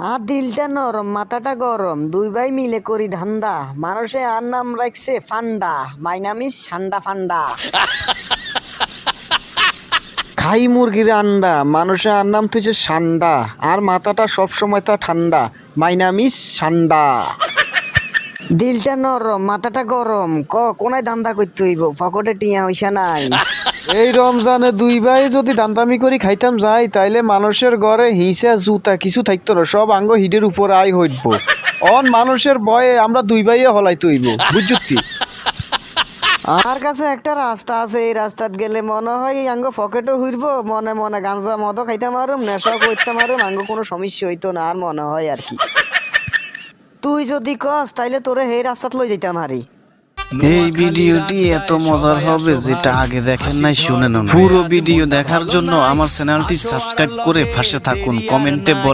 আর দিলটা নরম মাথাটা গরম, দুই ভাই মিলে করি ধান্দা। মানুষে আর নাম রাখছে ফান্ডা, মাই নাম ইস সান্ডা ফান্ডা। খাই মুরগির আন্ডা, মানুষে আর নাম তুইছে সান্ডা, আর মাথাটা সবসময় তা ঠান্ডা, মাই নাম ইস সান্ডা। দিলটা নরম মাথাটা গরম, কোনায় ধান্দা করতে হইব, পকেটে টিয়া হইসা নাই। এই রমজানে দুই ভাই যদি দান্দামি করি খাইতাম যাই, তাইলে মানুষের ঘরে হিসা জুতা কিছু থাকতো না, সব আঙ্গ হিডের উপর আই হইব। অন মানুষের ভয়ে আমরা দুই ভাইয়ে হলাইতে হইব, বুঝছি। আমার কাছে একটা রাস্তা আছে, এই রাস্তাত গেলে মনে হয় আঙ্গ পকেটও হইব, মনে মনে গাঞ্জা মদও খাইতাম আরম, নেশাও করতাম আরম, আঙ্গ কোনো সমস্যা হইতো না আর মনে হয় আর কি। তুই যদি কস তাইলে তোরে এই রাস্তাত লই যাইতাম হারি। এই ভিডিওটি এত মজার হবে যেটা আগে দেখেন নাই, শুনে নেন। পুরো ভিডিও দেখার জন্য আমার চ্যানেলটি সাবস্ক্রাইব করে পাশে থাকুন। কমেন্টে